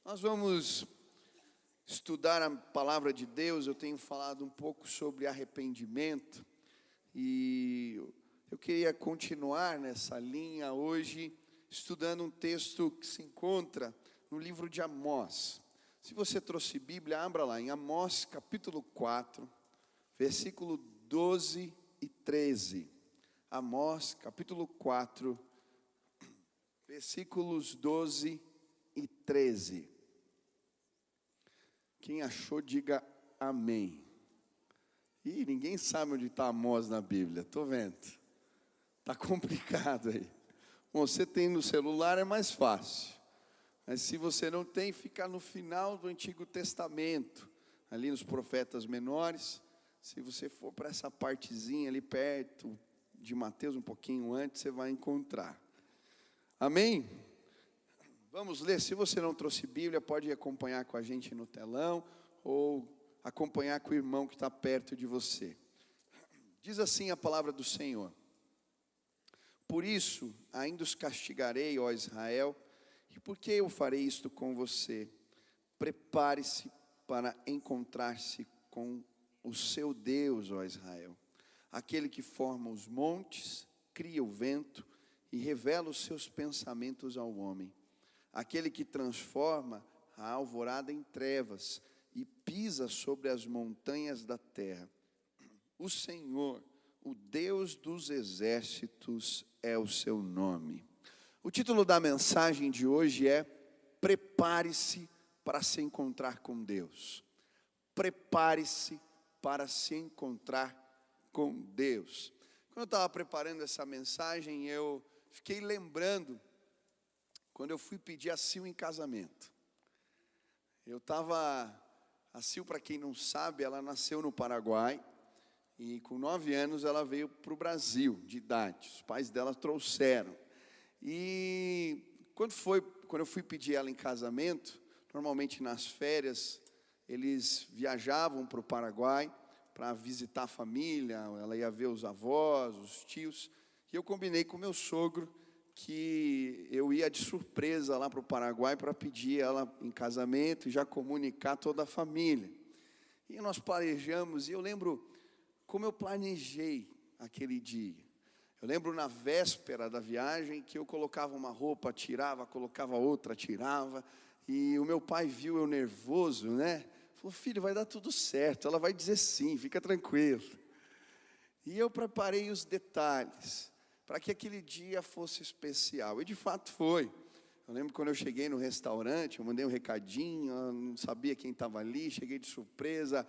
Nós vamos estudar a palavra de Deus. Eu tenho falado um pouco sobre arrependimento e eu queria continuar nessa linha hoje, estudando um texto que se encontra no livro de Amós. Se você trouxe Bíblia, abra lá em Amós capítulo 4, versículo 12 e 13. Amós capítulo 4, versículos 12 e 13. Quem achou, diga amém. Ih, ninguém sabe onde está Amós na Bíblia, estou vendo. Está complicado aí. Bom, você tem no celular, é mais fácil. Mas se você não tem, fica no final do Antigo Testamento, ali nos profetas menores. Se você for para essa partezinha ali perto de Mateus, um pouquinho antes, você vai encontrar. Amém? Vamos ler. Se você não trouxe Bíblia, pode acompanhar com a gente no telão ou acompanhar com o irmão que está perto de você. Diz assim a palavra do Senhor: por isso ainda os castigarei, ó Israel, e por que eu farei isto com você? Prepare-se para encontrar-se com o seu Deus, ó Israel, aquele que forma os montes, cria o vento e revela os seus pensamentos ao homem, aquele que transforma a alvorada em trevas e pisa sobre as montanhas da terra. O Senhor, o Deus dos exércitos, é o seu nome. O título da mensagem de hoje é: prepare-se para se encontrar com Deus. Prepare-se para se encontrar com Deus. Quando eu estava preparando essa mensagem, eu fiquei lembrando quando eu fui pedir a Sil em casamento. A Sil, para quem não sabe, ela nasceu no Paraguai e com 9 anos ela veio para o Brasil, de idade. Os pais dela trouxeram. E quando eu fui pedir ela em casamento, normalmente nas férias, eles viajavam para o Paraguai para visitar a família, ela ia ver os avós, os tios, e eu combinei com meu sogro que eu ia de surpresa lá para o Paraguai para pedir ela em casamento e já comunicar toda a família. E nós planejamos, e eu lembro como eu planejei aquele dia. Eu lembro na véspera da viagem que eu colocava uma roupa, tirava, colocava outra, tirava, e o meu pai viu eu nervoso, né? Falou: filho, vai dar tudo certo, ela vai dizer sim, fica tranquilo. E eu preparei os detalhes para que aquele dia fosse especial, e de fato foi. Eu lembro quando eu cheguei no restaurante, eu mandei um recadinho, eu não sabia quem estava ali, cheguei de surpresa,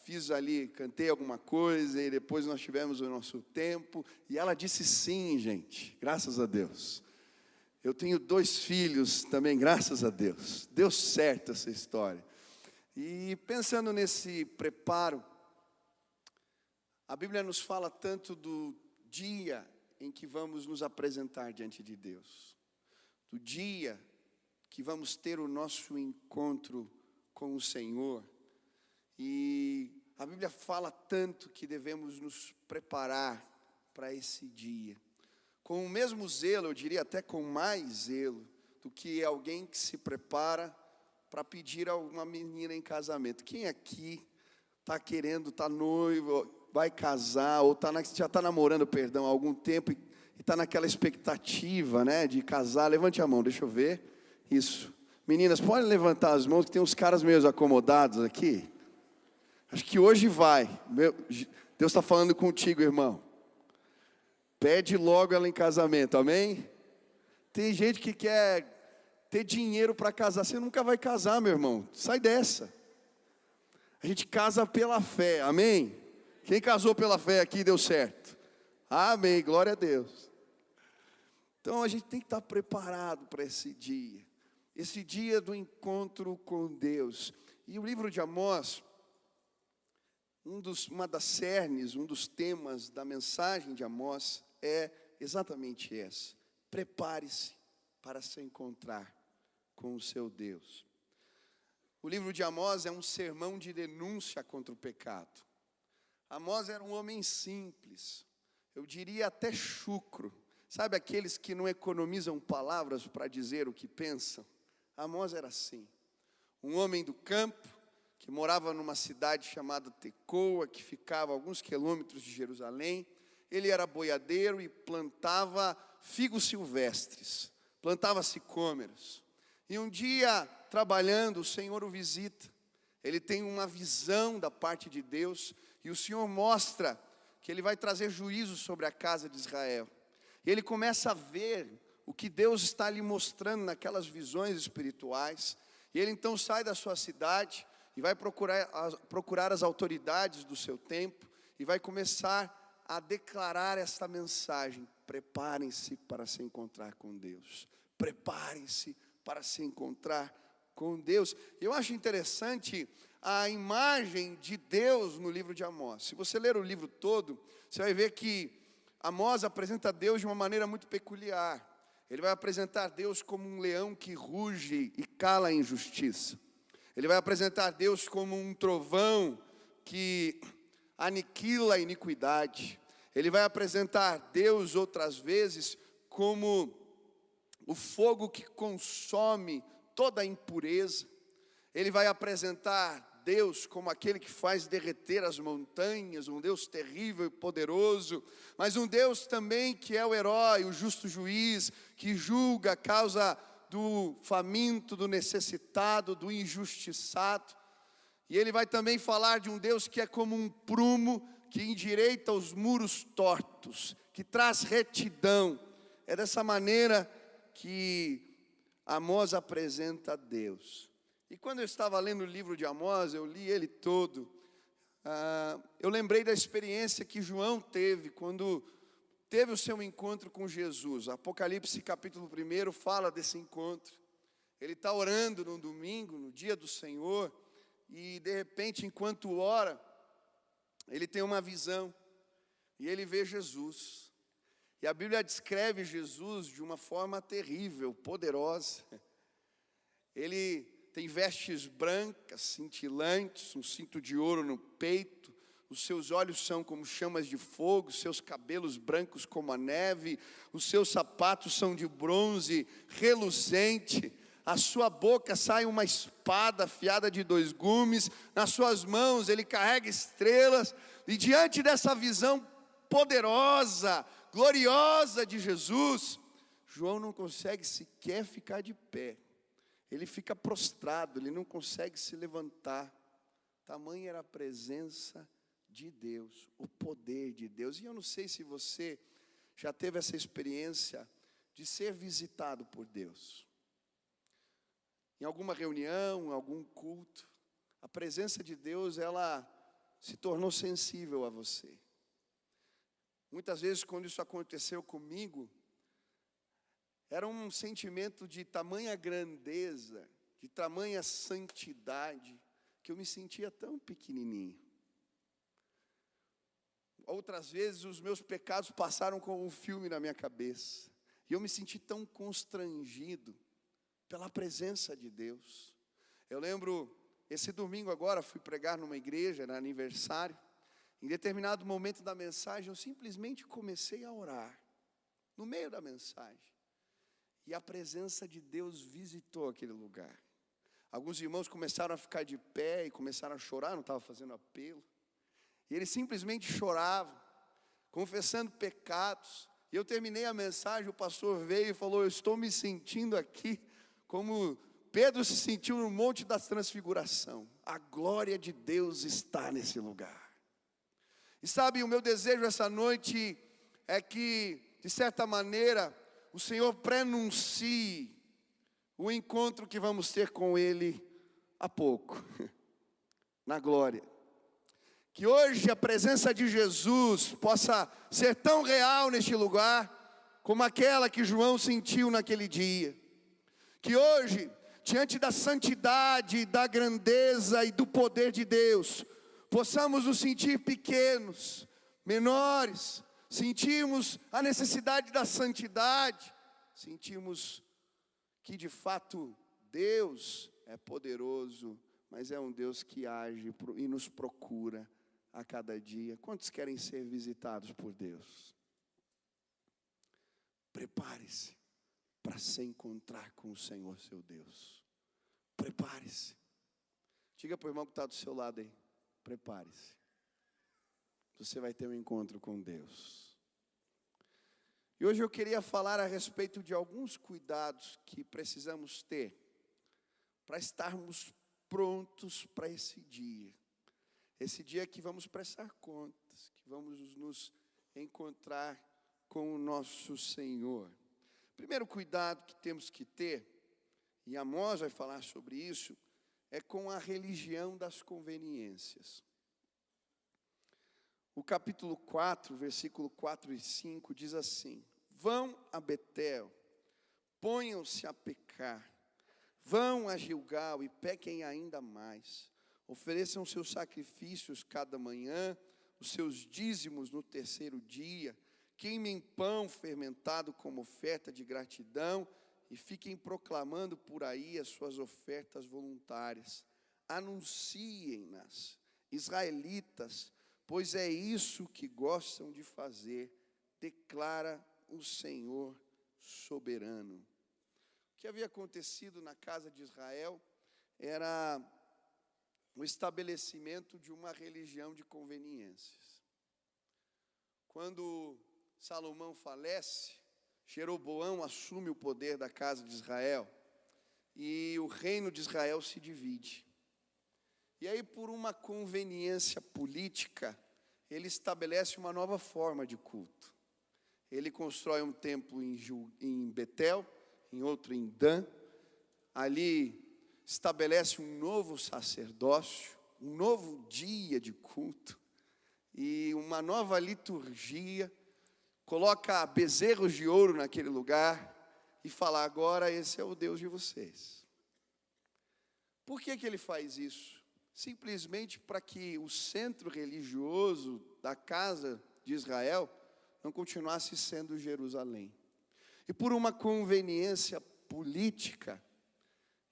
fiz ali, cantei alguma coisa, e depois nós tivemos o nosso tempo, e ela disse sim, gente, graças a Deus. Eu tenho 2 filhos também, graças a Deus, deu certo essa história. E pensando nesse preparo, a Bíblia nos fala tanto do dia em que vamos nos apresentar diante de Deus, do dia que vamos ter o nosso encontro com o Senhor. E a Bíblia fala tanto que devemos nos preparar para esse dia, com o mesmo zelo, eu diria até com mais zelo, do que alguém que se prepara para pedir a uma menina em casamento. Quem aqui está querendo, está noivo, vai casar, ou já está namorando, perdão, há algum tempo, e está naquela expectativa, né, de casar? Levante a mão, deixa eu ver. Isso. Meninas, podem levantar as mãos, que tem uns caras meio acomodados aqui. Acho que hoje vai. Deus está falando contigo, irmão. Pede logo ela em casamento, amém? Tem gente que quer ter dinheiro para casar. Você nunca vai casar, meu irmão. Sai dessa. A gente casa pela fé, amém? Quem casou pela fé aqui deu certo? Amém, glória a Deus. Então a gente tem que estar preparado para esse dia do encontro com Deus. E o livro de Amós, uma das cernes, um dos temas da mensagem de Amós é exatamente essa: prepare-se para se encontrar com o seu Deus. O livro de Amós é um sermão de denúncia contra o pecado. Amós era um homem simples, eu diria até chucro. Sabe aqueles que não economizam palavras para dizer o que pensam? Amós era assim, um homem do campo, que morava numa cidade chamada Tecoa, que ficava a alguns quilômetros de Jerusalém. Ele era boiadeiro e plantava figos silvestres, plantava sicômeros. E um dia, trabalhando, o Senhor o visita. Ele tem uma visão da parte de Deus, e o Senhor mostra que Ele vai trazer juízo sobre a casa de Israel. E ele começa a ver o que Deus está lhe mostrando naquelas visões espirituais. E ele então sai da sua cidade e vai procurar as autoridades do seu tempo e vai começar a declarar esta mensagem: preparem-se para se encontrar com Deus. Preparem-se para se encontrar com Deus. Eu acho interessante a imagem de Deus no livro de Amós. Se você ler o livro todo, você vai ver que Amós apresenta Deus de uma maneira muito peculiar. Ele vai apresentar Deus como um leão que ruge e cala a injustiça. Ele vai apresentar Deus como um trovão que aniquila a iniquidade. Ele vai apresentar Deus outras vezes como o fogo que consome toda a impureza. Ele vai apresentar Deus como aquele que faz derreter as montanhas, um Deus terrível e poderoso, mas um Deus também que é o herói, o justo juiz, que julga a causa do faminto, do necessitado, do injustiçado. E ele vai também falar de um Deus que é como um prumo, que endireita os muros tortos, que traz retidão. É dessa maneira que Amós apresenta a Deus. E quando eu estava lendo o livro de Amós, eu li ele todo, eu lembrei da experiência que João teve quando teve o seu encontro com Jesus. Apocalipse capítulo 1 fala desse encontro. Ele está orando no domingo, no dia do Senhor, e de repente, enquanto ora, ele tem uma visão, e ele vê Jesus. E a Bíblia descreve Jesus de uma forma terrível, poderosa. Ele tem vestes brancas, cintilantes, um cinto de ouro no peito, os seus olhos são como chamas de fogo, seus cabelos brancos como a neve, os seus sapatos são de bronze reluzente, a sua boca sai uma espada afiada de 2 gumes, nas suas mãos ele carrega estrelas, e diante dessa visão poderosa, gloriosa de Jesus, João não consegue sequer ficar de pé. Ele fica prostrado, ele não consegue se levantar. Tamanha era a presença de Deus, o poder de Deus. E eu não sei se você já teve essa experiência de ser visitado por Deus. Em alguma reunião, em algum culto, a presença de Deus, ela se tornou sensível a você. Muitas vezes, quando isso aconteceu comigo, era um sentimento de tamanha grandeza, de tamanha santidade, que eu me sentia tão pequenininho. Outras vezes os meus pecados passaram como um filme na minha cabeça, e eu me senti tão constrangido pela presença de Deus. Eu lembro, esse domingo agora, fui pregar numa igreja, era aniversário. Em determinado momento da mensagem, eu simplesmente comecei a orar, no meio da mensagem. E a presença de Deus visitou aquele lugar. Alguns irmãos começaram a ficar de pé e começaram a chorar, não estava fazendo apelo. E eles simplesmente choravam, confessando pecados. E eu terminei a mensagem, o pastor veio e falou: eu estou me sentindo aqui como Pedro se sentiu no Monte da Transfiguração. A glória de Deus está nesse lugar. E sabe, o meu desejo essa noite é que, de certa maneira, o Senhor prenuncie o encontro que vamos ter com Ele há pouco, na glória. Que hoje a presença de Jesus possa ser tão real neste lugar, como aquela que João sentiu naquele dia. Que hoje, diante da santidade, da grandeza e do poder de Deus, possamos nos sentir pequenos, menores, sentimos a necessidade da santidade, sentimos que de fato Deus é poderoso, mas é um Deus que age e nos procura a cada dia. Quantos querem ser visitados por Deus? Prepare-se para se encontrar com o Senhor seu Deus. Prepare-se. Diga para o irmão que está do seu lado aí. Prepare-se. Você vai ter um encontro com Deus. E hoje eu queria falar a respeito de alguns cuidados que precisamos ter para estarmos prontos para esse dia. Esse dia que vamos prestar contas, que vamos nos encontrar com o nosso Senhor. Primeiro cuidado que temos que ter, e Amós vai falar sobre isso, é com a religião das conveniências. O capítulo 4, versículo 4 e 5 diz assim: vão a Betel, ponham-se a pecar, vão a Gilgal e pequem ainda mais, ofereçam seus sacrifícios cada manhã, os seus dízimos no terceiro dia, queimem pão fermentado como oferta de gratidão e fiquem proclamando por aí as suas ofertas voluntárias. Anunciem-nas, israelitas, pois é isso que gostam de fazer, declara o Senhor soberano. O que havia acontecido na casa de Israel era o estabelecimento de uma religião de conveniências. Quando Salomão falece, Jeroboão assume o poder da casa de Israel e o reino de Israel se divide. E aí, por uma conveniência política, ele estabelece uma nova forma de culto. Ele constrói um templo em Betel, em outro em Dan. Ali estabelece um novo sacerdócio, um novo dia de culto e uma nova liturgia. Coloca bezerros de ouro naquele lugar e fala: agora esse é o Deus de vocês. Por que ele faz isso? Simplesmente para que o centro religioso da casa de Israel não continuasse sendo Jerusalém. E por uma conveniência política,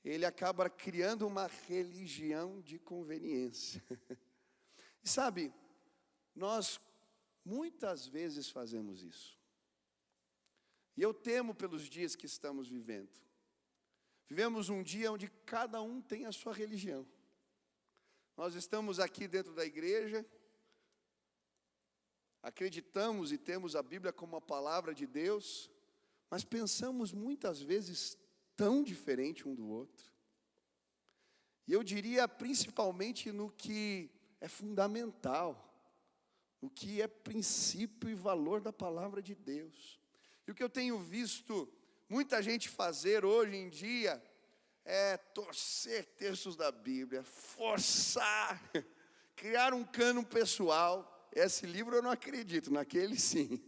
ele acaba criando uma religião de conveniência. E sabe, nós muitas vezes fazemos isso. E eu temo pelos dias que estamos vivendo. Vivemos um dia onde cada um tem a sua religião. Nós estamos aqui dentro da igreja, acreditamos e temos a Bíblia como a palavra de Deus, mas pensamos muitas vezes tão diferente um do outro. E eu diria principalmente no que é fundamental, no que é princípio e valor da palavra de Deus. E o que eu tenho visto muita gente fazer hoje em dia é torcer textos da Bíblia, forçar, criar um cânon pessoal. Esse livro eu não acredito, naquele sim.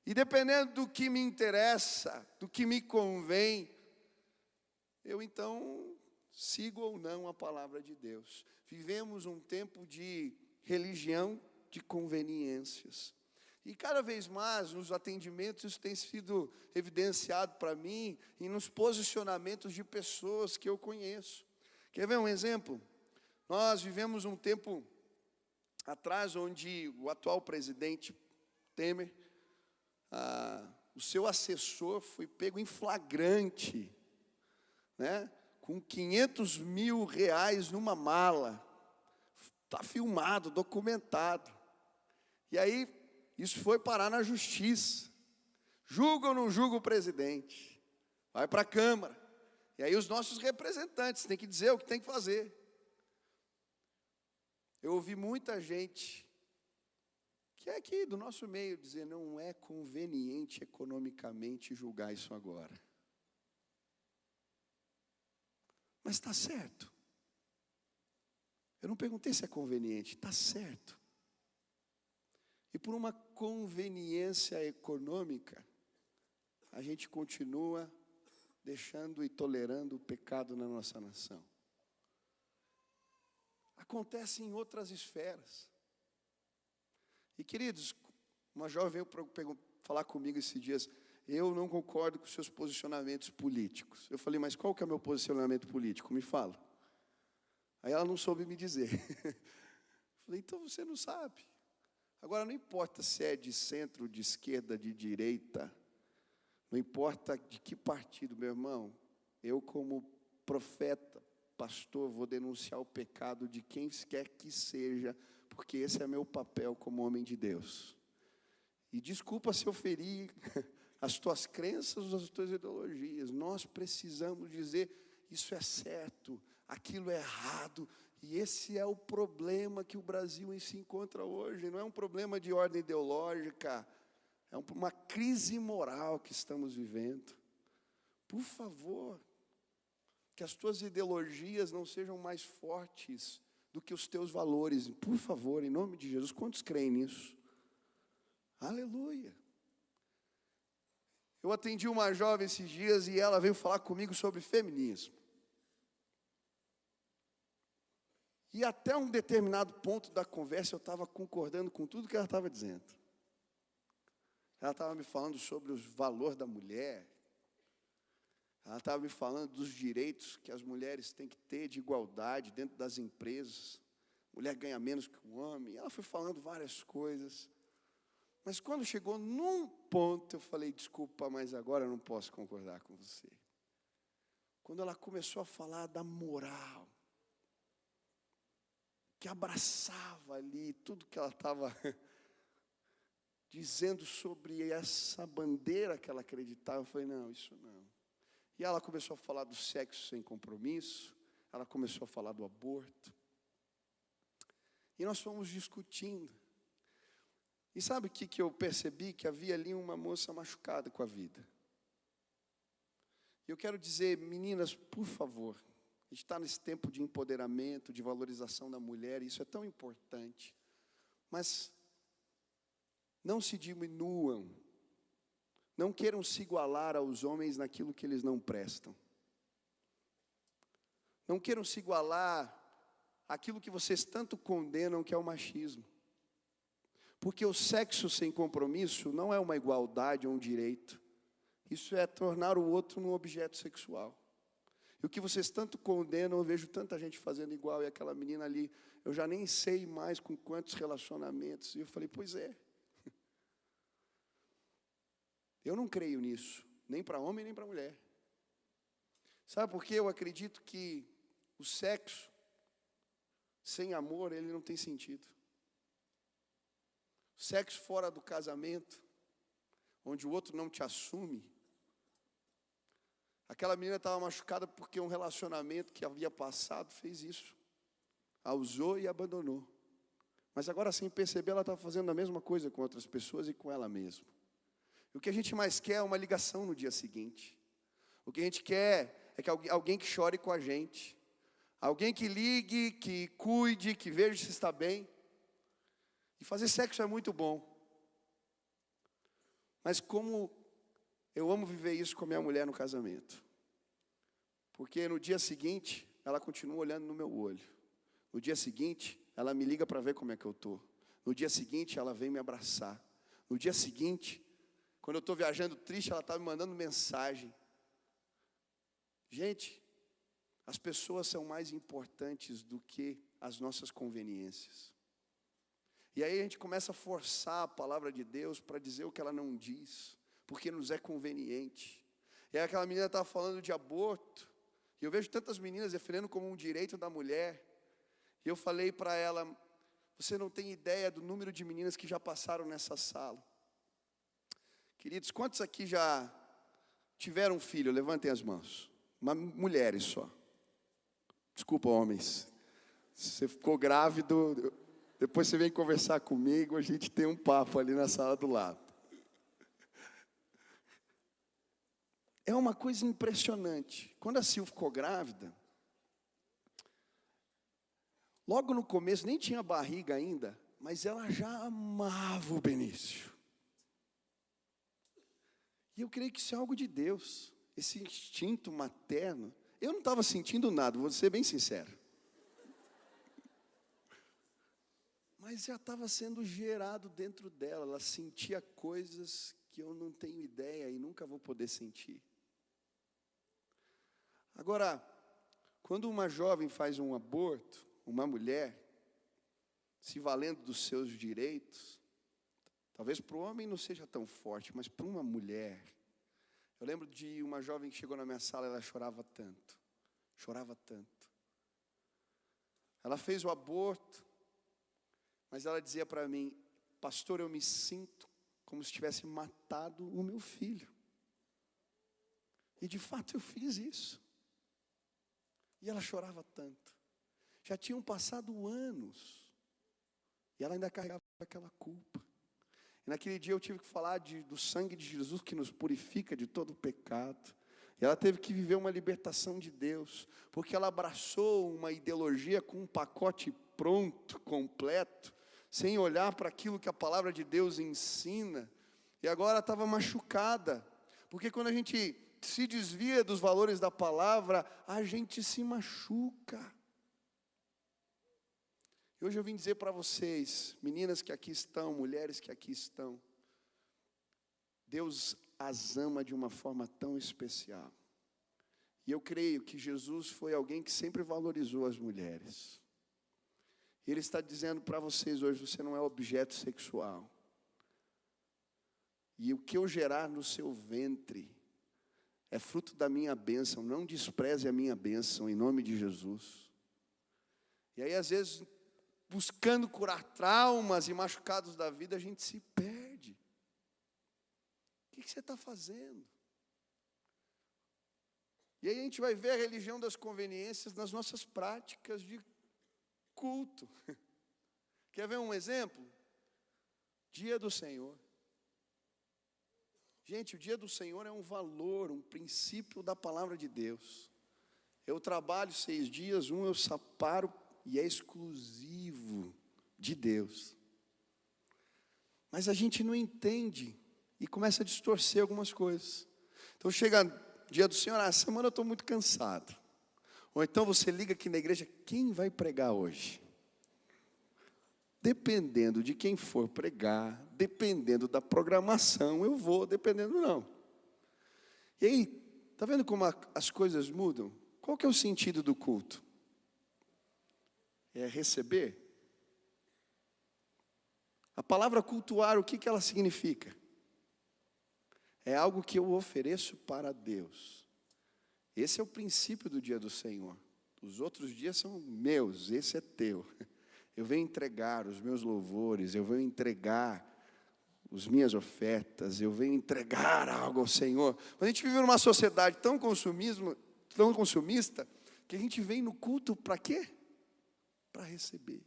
E dependendo do que me interessa, do que me convém, eu então sigo ou não a palavra de Deus. Vivemos um tempo de religião de conveniências. E cada vez mais nos atendimentos isso tem sido evidenciado para mim e nos posicionamentos de pessoas que eu conheço. Quer ver um exemplo? Nós vivemos um tempo atrás onde o atual presidente Temer, o seu assessor foi pego em flagrante, né, com 500 mil reais numa mala. Está filmado, documentado. E aí, isso foi parar na justiça. Julga ou não julga o presidente? Vai para a Câmara. E aí os nossos representantes têm que dizer o que tem que fazer. Eu ouvi muita gente que é aqui do nosso meio dizer: não é conveniente economicamente julgar isso agora. Mas está certo. Eu não perguntei se é conveniente, está certo. E por uma conveniência econômica, a gente continua deixando e tolerando o pecado na nossa nação. Acontece em outras esferas. E queridos, uma jovem veio falar comigo esses dias: eu não concordo com os seus posicionamentos políticos. Eu falei: mas qual que é o meu posicionamento político? Me fala. Aí ela não soube me dizer. Falei: então você não sabe. Agora, não importa se é de centro, de esquerda, de direita, não importa de que partido, meu irmão, eu como profeta pastor, vou denunciar o pecado de quem quer que seja, porque esse é meu papel como homem de Deus. E desculpa se eu feri as tuas crenças, as tuas ideologias. Nós precisamos dizer, isso é certo, aquilo é errado. E esse é o problema que o Brasil se encontra hoje. Não é um problema de ordem ideológica, é uma crise moral que estamos vivendo. Por favor, que as tuas ideologias não sejam mais fortes do que os teus valores. Por favor, em nome de Jesus, quantos creem nisso? Aleluia. Eu atendi uma jovem esses dias e ela veio falar comigo sobre feminismo. E até um determinado ponto da conversa eu estava concordando com tudo que ela estava dizendo. Ela estava me falando sobre os valores da mulher. Ela estava me falando dos direitos que as mulheres têm que ter de igualdade dentro das empresas. Mulher ganha menos que o homem. Ela foi falando várias coisas. Mas quando chegou num ponto, eu falei, desculpa, mas agora eu não posso concordar com você. Quando ela começou a falar da moral, que abraçava ali tudo que ela estava dizendo sobre essa bandeira que ela acreditava, eu falei, não, isso não. E ela começou a falar do sexo sem compromisso, ela começou a falar do aborto. E nós fomos discutindo. E sabe o que eu percebi? Que havia ali uma moça machucada com a vida. E eu quero dizer, meninas, por favor, a gente está nesse tempo de empoderamento, de valorização da mulher, e isso é tão importante. Mas não se diminuam. Não queiram se igualar aos homens naquilo que eles não prestam. Não queiram se igualar àquilo que vocês tanto condenam, que é o machismo. Porque o sexo sem compromisso não é uma igualdade ou um direito. Isso é tornar o outro um objeto sexual. E o que vocês tanto condenam, eu vejo tanta gente fazendo igual, e aquela menina ali, eu já nem sei mais com quantos relacionamentos. E eu falei, pois é. Eu não creio nisso, nem para homem, nem para mulher. Sabe por quê? Eu acredito que o sexo sem amor, ele não tem sentido. O sexo fora do casamento, onde o outro não te assume. Aquela menina estava machucada porque um relacionamento que havia passado fez isso. A usou e abandonou. Mas agora, sem perceber, ela estava fazendo a mesma coisa com outras pessoas e com ela mesma. O que a gente mais quer é uma ligação no dia seguinte. O que a gente quer é que alguém que chore com a gente. Alguém que ligue, que cuide, que veja se está bem. E fazer sexo é muito bom. Mas como eu amo viver isso com a minha mulher no casamento. Porque no dia seguinte, ela continua olhando no meu olho. No dia seguinte, ela me liga para ver como é que eu estou. No dia seguinte, ela vem me abraçar. No dia seguinte, quando eu estou viajando triste, ela está me mandando mensagem. Gente, as pessoas são mais importantes do que as nossas conveniências. E aí a gente começa a forçar a palavra de Deus para dizer o que ela não diz, porque nos é conveniente. E aí aquela menina estava falando de aborto, e eu vejo tantas meninas defendendo como um direito da mulher. E eu falei para ela, você não tem ideia do número de meninas que já passaram nessa sala. Queridos, quantos aqui já tiveram um filho? Levantem as mãos. Mulheres só. Desculpa, homens. Você ficou grávido, depois você vem conversar comigo, a gente tem um papo ali na sala do lado. É uma coisa impressionante. Quando a Sil ficou grávida, logo no começo, nem tinha barriga ainda, mas ela já amava o Benício. E eu creio que isso é algo de Deus, esse instinto materno. Eu não estava sentindo nada, vou ser bem sincero. Mas já estava sendo gerado dentro dela, ela sentia coisas que eu não tenho ideia e nunca vou poder sentir. Agora, quando uma jovem faz um aborto, uma mulher, se valendo dos seus direitos, talvez para o homem não seja tão forte, mas para uma mulher. Eu lembro de uma jovem que chegou na minha sala, ela chorava tanto. Ela fez o aborto, mas ela dizia para mim: pastor, eu me sinto como se tivesse matado o meu filho. E de fato eu fiz isso. E ela chorava tanto. Já tinham passado anos. E ela ainda carregava aquela culpa. E naquele dia eu tive que falar do sangue de Jesus que nos purifica de todo o pecado. E ela teve que viver uma libertação de Deus. Porque ela abraçou uma ideologia com um pacote pronto, completo, sem olhar para aquilo que a palavra de Deus ensina. E agora estava machucada. Porque quando a gente se desvia dos valores da palavra, a gente se machuca. E hoje eu vim dizer para vocês, meninas que aqui estão, mulheres que aqui estão, Deus as ama de uma forma tão especial. E eu creio que Jesus foi alguém que sempre valorizou as mulheres. Ele está dizendo para vocês hoje: você não é objeto sexual. E o que eu gerar no seu ventre é fruto da minha bênção. Não despreze a minha bênção, em nome de Jesus. E aí, às vezes, buscando curar traumas e machucados da vida, a gente se perde. O que você está fazendo? E aí a gente vai ver a religião das conveniências nas nossas práticas de culto. Quer ver um exemplo? Dia do Senhor. Gente, o dia do Senhor é um valor, um princípio da palavra de Deus. Eu trabalho 6 dias, eu separo e é exclusivo de Deus. Mas a gente não entende e começa a distorcer algumas coisas. Então chega dia do Senhor, essa semana eu estou muito cansado. Ou então você liga aqui na igreja: quem vai pregar hoje? Dependendo de quem for pregar, dependendo da programação, eu vou, dependendo não. E aí, está vendo como as coisas mudam? Qual que é o sentido do culto? É receber. A palavra cultuar, o que ela significa? É algo que eu ofereço para Deus. Esse é o princípio do dia do Senhor. Os outros dias são meus, esse é teu. Eu venho entregar os meus louvores, eu venho entregar as minhas ofertas, eu venho entregar algo ao Senhor. A gente vive numa sociedade tão consumista, que a gente vem no culto para quê? Para receber.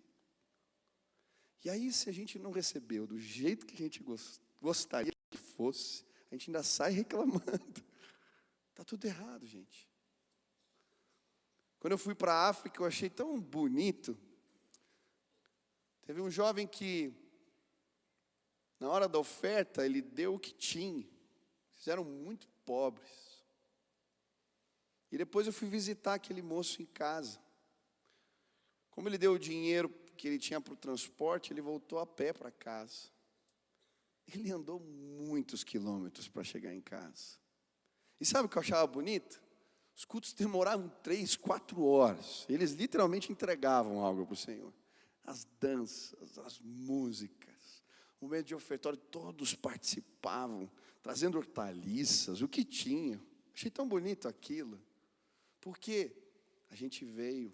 E aí, se a gente não recebeu do jeito que a gente gostaria que fosse, a gente ainda sai reclamando. Está tudo errado, gente. Quando eu fui para a África, eu achei tão bonito. Teve um jovem que, na hora da oferta, ele deu o que tinha. Eles eram muito pobres. E depois eu fui visitar aquele moço em casa. Como ele deu o dinheiro que ele tinha para o transporte, ele voltou a pé para casa. Ele andou muitos quilômetros para chegar em casa. E sabe o que eu achava bonito? Os cultos demoravam 3, 4 horas. Eles literalmente entregavam algo para o Senhor. As danças, as músicas, o momento de ofertório, todos participavam, trazendo hortaliças, o que tinha. Achei tão bonito aquilo. Porque a gente veio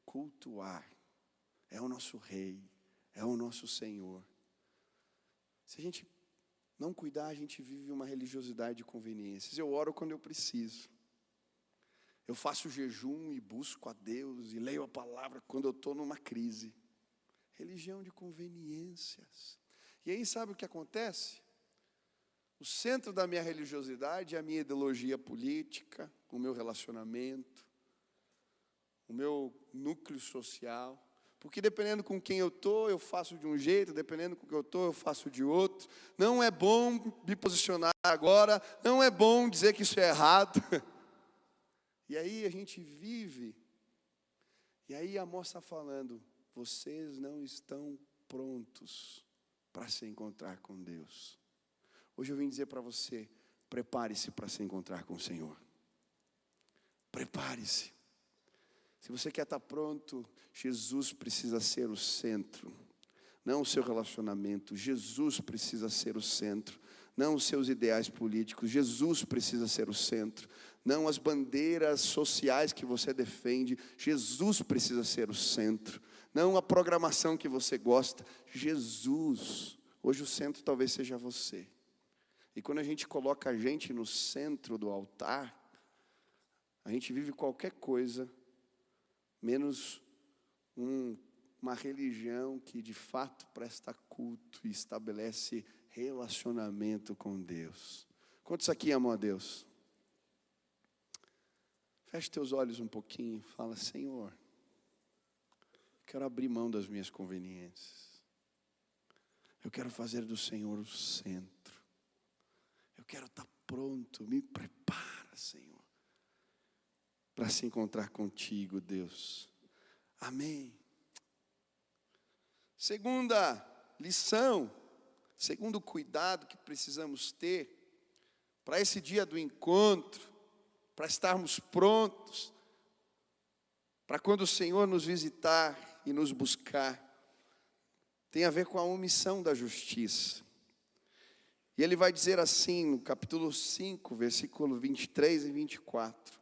cultuar. É o nosso Rei, é o nosso Senhor. Se a gente não cuidar, a gente vive uma religiosidade de conveniências. Eu oro quando eu preciso. Eu faço jejum e busco a Deus e leio a palavra quando eu estou numa crise. Religião de conveniências. E aí sabe o que acontece? O centro da minha religiosidade é a minha ideologia política, o meu relacionamento, o meu núcleo social. Porque dependendo com quem eu estou, eu faço de um jeito, dependendo com quem eu estou, eu faço de outro. Não é bom me posicionar agora, não é bom dizer que isso é errado. E aí a gente vive, e aí a moça está falando: vocês não estão prontos para se encontrar com Deus. Hoje eu vim dizer para você: prepare-se para se encontrar com o Senhor. Prepare-se. Se você quer estar pronto, Jesus precisa ser o centro, não o seu relacionamento. Jesus precisa ser o centro, não os seus ideais políticos. Jesus precisa ser o centro, não as bandeiras sociais que você defende. Jesus precisa ser o centro, não a programação que você gosta. Jesus. Hoje o centro talvez seja você. E quando a gente coloca a gente no centro do altar, a gente vive qualquer coisa, menos uma religião que de fato presta culto e estabelece relacionamento com Deus. Quantos aqui amam a Deus? Feche teus olhos um pouquinho, fala: Senhor, quero abrir mão das minhas conveniências. Eu quero fazer do Senhor o centro. Eu quero estar pronto, me prepara, Senhor, para se encontrar contigo, Deus. Amém. Segunda lição, segundo cuidado que precisamos ter para esse dia do encontro, para estarmos prontos, para quando o Senhor nos visitar e nos buscar, tem a ver com a omissão da justiça. E ele vai dizer assim no capítulo 5, versículo 23 e 24: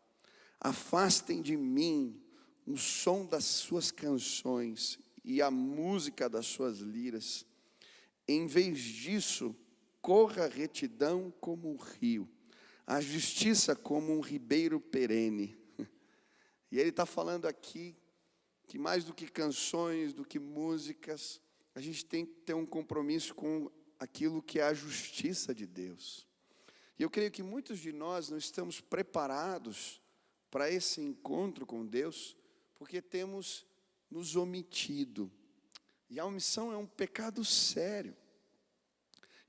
afastem de mim o som das suas canções e a música das suas liras. Em vez disso, corra a retidão como um rio, a justiça como um ribeiro perene. E ele está falando aqui que mais do que canções, do que músicas, a gente tem que ter um compromisso com aquilo que é a justiça de Deus. E eu creio que muitos de nós não estamos preparados para esse encontro com Deus, porque temos nos omitido. E a omissão é um pecado sério.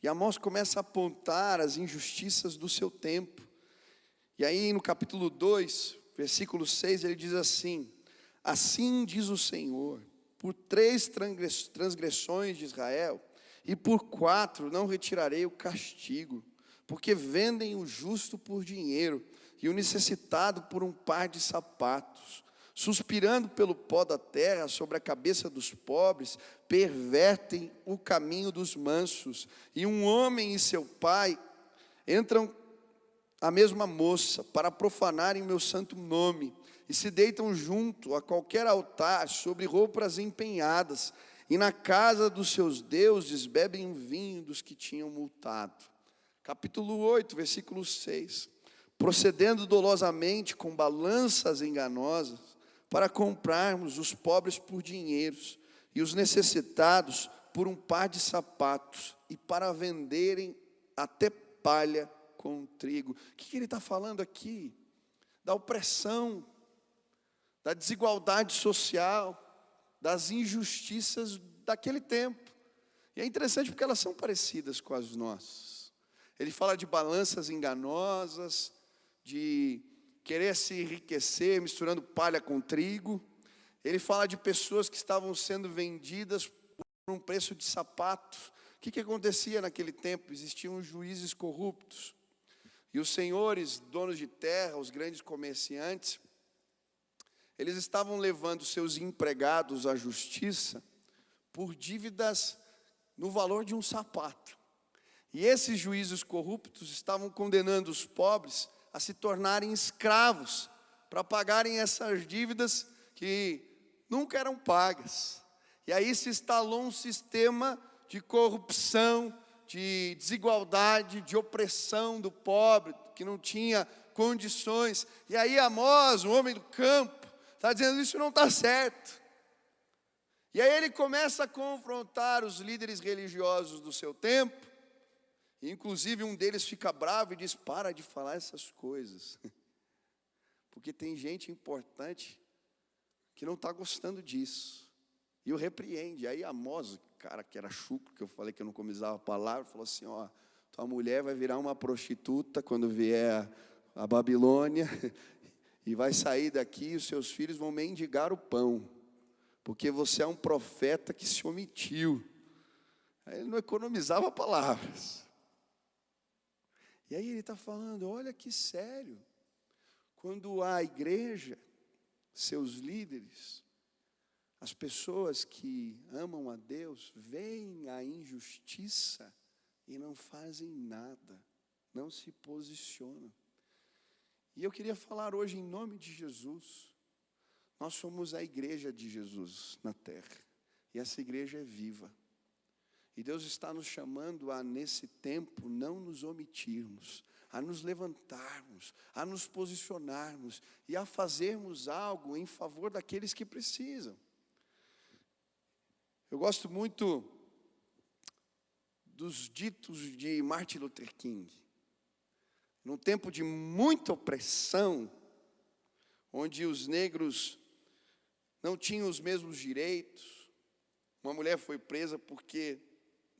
E Amós começa a apontar as injustiças do seu tempo. E aí no capítulo 2, versículo 6, ele diz assim: assim diz o Senhor, por 3 transgressões de Israel, e por 4 não retirarei o castigo, porque vendem o justo por dinheiro, e o necessitado por um par de sapatos, suspirando pelo pó da terra sobre a cabeça dos pobres, pervertem o caminho dos mansos, e um homem e seu pai entram a mesma moça, para profanarem meu santo nome, e se deitam junto a qualquer altar, sobre roupas empenhadas, e na casa dos seus deuses bebem o vinho dos que tinham multado. Capítulo 8, versículo 6. Procedendo dolosamente com balanças enganosas, para comprarmos os pobres por dinheiros, e os necessitados por um par de sapatos, e para venderem até palha com trigo. O que ele está falando aqui? Da opressão, da desigualdade social, das injustiças daquele tempo. E é interessante porque elas são parecidas com as nossas. Ele fala de balanças enganosas, de querer se enriquecer misturando palha com trigo. Ele fala de pessoas que estavam sendo vendidas por um preço de sapatos. O que acontecia naquele tempo? Existiam juízes corruptos. E os senhores, donos de terra, os grandes comerciantes, eles estavam levando seus empregados à justiça por dívidas no valor de um sapato. E esses juízes corruptos estavam condenando os pobres a se tornarem escravos para pagarem essas dívidas que nunca eram pagas. E aí se instalou um sistema de corrupção, de desigualdade, de opressão do pobre, que não tinha condições. E aí Amós, o homem do campo, está dizendo: isso não está certo. E aí ele começa a confrontar os líderes religiosos do seu tempo. Inclusive um deles fica bravo e diz: para de falar essas coisas, porque tem gente importante que não está gostando disso. E o repreende. Aí Amós, o cara que era chucro, que eu falei que eu não comisava a palavra, falou assim: ó, tua mulher vai virar uma prostituta quando vier a Babilônia, e vai sair daqui e os seus filhos vão mendigar o pão, porque você é um profeta que se omitiu. Aí ele não economizava palavras. E aí ele está falando: olha que sério, quando a igreja, seus líderes, as pessoas que amam a Deus, veem a injustiça e não fazem nada, não se posicionam. E eu queria falar hoje em nome de Jesus. Nós somos a igreja de Jesus na terra, e essa igreja é viva. E Deus está nos chamando a, nesse tempo, não nos omitirmos, a nos levantarmos, a nos posicionarmos e a fazermos algo em favor daqueles que precisam. Eu gosto muito dos ditos de Martin Luther King. Num tempo de muita opressão, onde os negros não tinham os mesmos direitos, uma mulher foi presa porque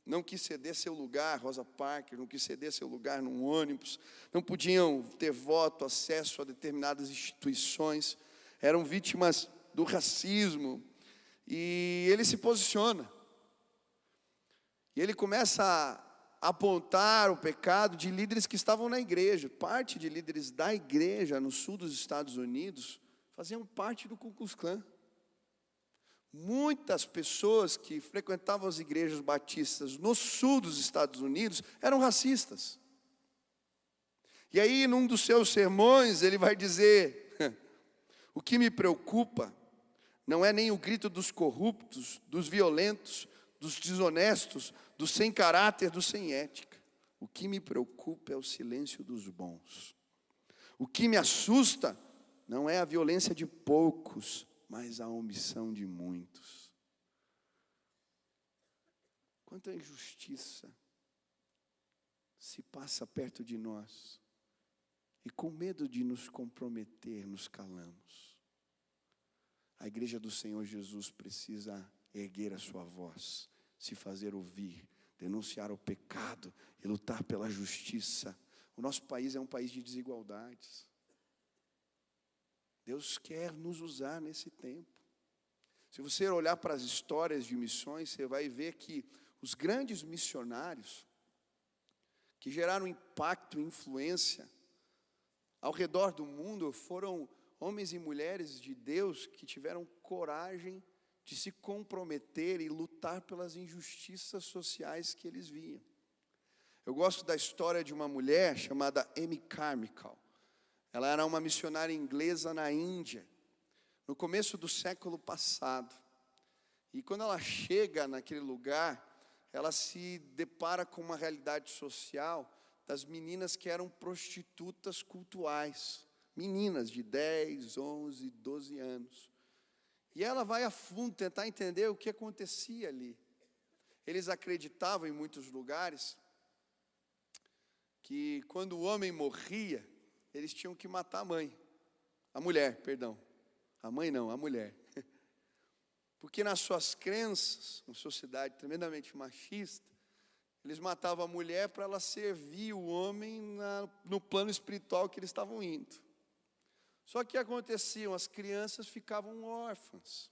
não quis ceder seu lugar, Rosa Parks, não quis ceder seu lugar num ônibus, não podiam ter voto, acesso a determinadas instituições, eram vítimas do racismo, e ele se posiciona, e ele começa a apontar o pecado de líderes que estavam na igreja. Parte de líderes da igreja no sul dos Estados Unidos faziam parte do Ku Klux Klan. Muitas pessoas que frequentavam as igrejas batistas no sul dos Estados Unidos eram racistas. E aí, num dos seus sermões, ele vai dizer: o que me preocupa não é nem o grito dos corruptos, dos violentos, dos desonestos, dos sem caráter, dos sem ética. O que me preocupa é o silêncio dos bons. O que me assusta não é a violência de poucos, mas a omissão de muitos. Quanta injustiça se passa perto de nós, e com medo de nos comprometer, nos calamos. A igreja do Senhor Jesus precisa erguer a sua voz, se fazer ouvir, denunciar o pecado e lutar pela justiça. O nosso país é um país de desigualdades. Deus quer nos usar nesse tempo. Se você olhar para as histórias de missões, você vai ver que os grandes missionários que geraram impacto e influência ao redor do mundo foram homens e mulheres de Deus que tiveram coragem de se comprometer e lutar pelas injustiças sociais que eles viam. Eu gosto da história de uma mulher chamada Amy Carmichael. Ela era uma missionária inglesa na Índia, no começo do século passado. E quando ela chega naquele lugar, ela se depara com uma realidade social das meninas que eram prostitutas cultuais. Meninas de 10, 11, 12 anos. E ela vai a fundo tentar entender o que acontecia ali. Eles acreditavam em muitos lugares que quando o homem morria, eles tinham que matar a mulher, perdão. A mãe não, a mulher. Porque nas suas crenças, uma sociedade tremendamente machista, eles matavam a mulher para ela servir o homem no plano espiritual que eles estavam indo. Só que aconteciam, as crianças ficavam órfãs.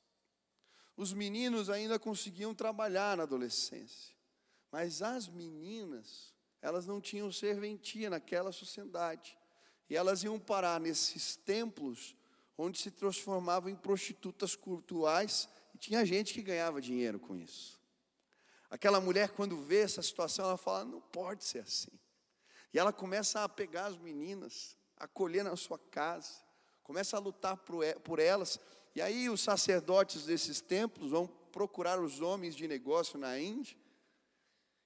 Os meninos ainda conseguiam trabalhar na adolescência. Mas as meninas, elas não tinham serventia naquela sociedade. E elas iam parar nesses templos, onde se transformavam em prostitutas cultuais, e tinha gente que ganhava dinheiro com isso. Aquela mulher, quando vê essa situação, ela fala: não pode ser assim. E ela começa a pegar as meninas, acolher na sua casa, começa a lutar por elas. E aí os sacerdotes desses templos vão procurar os homens de negócio na Índia,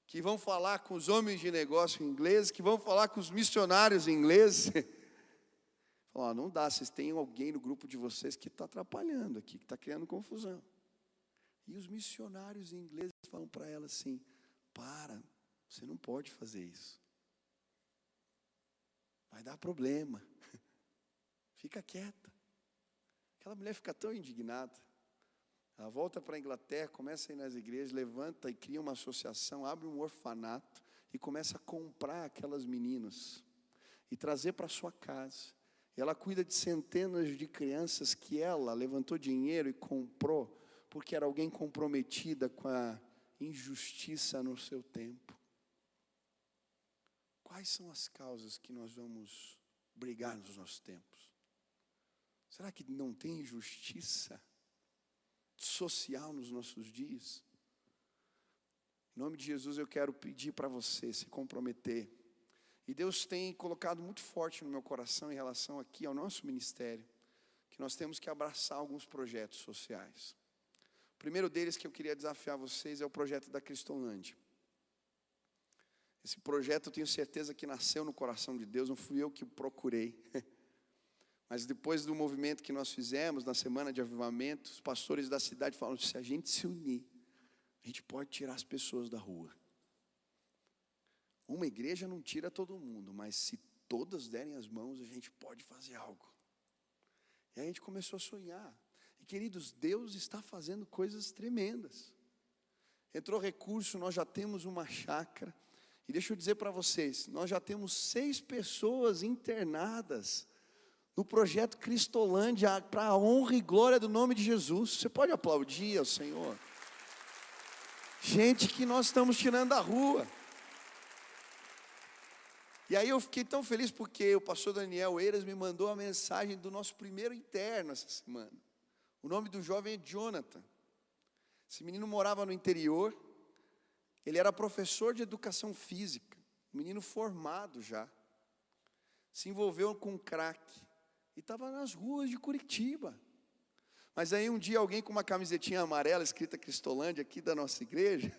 que vão falar com os homens de negócio ingleses, que vão falar com os missionários ingleses. Falam: não dá, vocês têm alguém no grupo de vocês que está atrapalhando aqui, que está criando confusão. E os missionários ingleses falam para ela assim: para, você não pode fazer isso. Vai dar problema. Fica quieta. Aquela mulher fica tão indignada. Ela volta para a Inglaterra, começa a ir nas igrejas, levanta e cria uma associação, abre um orfanato e começa a comprar aquelas meninas e trazer para sua casa. E ela cuida de centenas de crianças que ela levantou dinheiro e comprou, porque era alguém comprometida com a injustiça no seu tempo. Quais são as causas que nós vamos brigar nos nossos tempos? Será que não tem injustiça social nos nossos dias? Em nome de Jesus eu quero pedir para você se comprometer. E Deus tem colocado muito forte no meu coração em relação aqui ao nosso ministério, que nós temos que abraçar alguns projetos sociais. O primeiro deles que eu queria desafiar vocês é o projeto da Cristolândia. Esse projeto eu tenho certeza que nasceu no coração de Deus, não fui eu que procurei. Mas depois do movimento que nós fizemos na semana de avivamento, os pastores da cidade falaram: se a gente se unir, a gente pode tirar as pessoas da rua. Uma igreja não tira todo mundo, mas se todas derem as mãos, a gente pode fazer algo. E aí a gente começou a sonhar. E queridos, Deus está fazendo coisas tremendas. Entrou recurso, nós já temos uma chácara. E deixa eu dizer para vocês, nós já temos 6 pessoas internadas no projeto Cristolândia, para a honra e glória do nome de Jesus. Você pode aplaudir ao Senhor? Gente que nós estamos tirando da rua. E aí eu fiquei tão feliz porque o pastor Daniel Eiras me mandou a mensagem do nosso primeiro interno essa semana. O nome do jovem é Jonathan. Esse menino morava no interior. Ele era professor de educação física, um menino formado já. Se envolveu com crack e estava nas ruas de Curitiba. Mas aí um dia alguém com uma camisetinha amarela escrita Cristolândia aqui da nossa igreja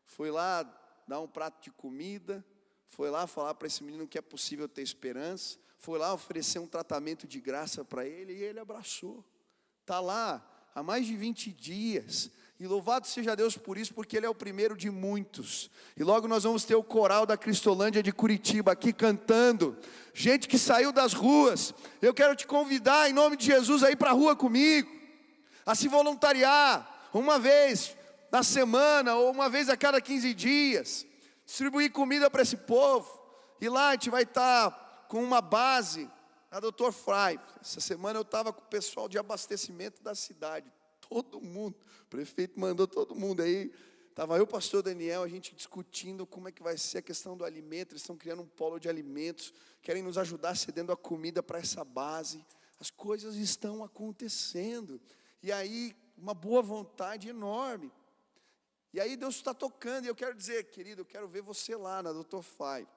foi lá dar um prato de comida, foi lá falar para esse menino que é possível ter esperança, foi lá oferecer um tratamento de graça para ele e ele abraçou. Está lá há mais de 20 dias. E louvado seja Deus por isso, porque Ele é o primeiro de muitos. E logo nós vamos ter o coral da Cristolândia de Curitiba aqui cantando. Gente que saiu das ruas. Eu quero te convidar em nome de Jesus a ir para a rua comigo. A se voluntariar uma vez na semana ou uma vez a cada 15 dias. Distribuir comida para esse povo. E lá a gente vai estar com uma base, a Dr. Fry. Essa semana eu estava com o pessoal de abastecimento da cidade. Todo mundo, o prefeito mandou todo mundo aí. Estava eu, o pastor Daniel, a gente discutindo como é que vai ser a questão do alimento. Eles estão criando um polo de alimentos, querem nos ajudar cedendo a comida para essa base. As coisas estão acontecendo. E aí, uma boa vontade enorme. E aí Deus está tocando, e eu quero dizer, querido, eu quero ver você lá na Dr. Fai,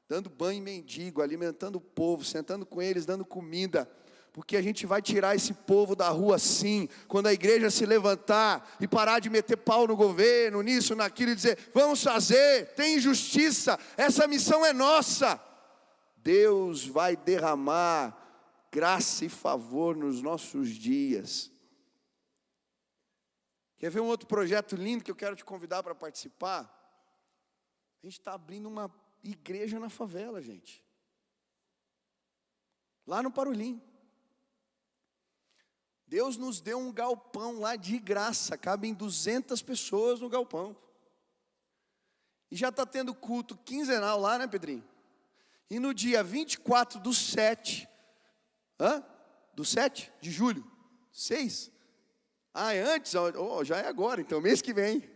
dando banho em mendigo, alimentando o povo, sentando com eles, dando comida. Porque a gente vai tirar esse povo da rua sim, quando a igreja se levantar e parar de meter pau no governo, nisso, naquilo, e dizer, vamos fazer, tem injustiça, essa missão é nossa. Deus vai derramar graça e favor nos nossos dias. Quer ver um outro projeto lindo que eu quero te convidar para participar? A gente está abrindo uma igreja na favela, gente. Lá no Parolim. Deus nos deu um galpão lá de graça, cabem 200 pessoas no galpão. E já está tendo culto quinzenal lá, né, Pedrinho? E no dia 24/7, do 7 de julho, 6? Ah, é antes? Já é agora, então mês que vem.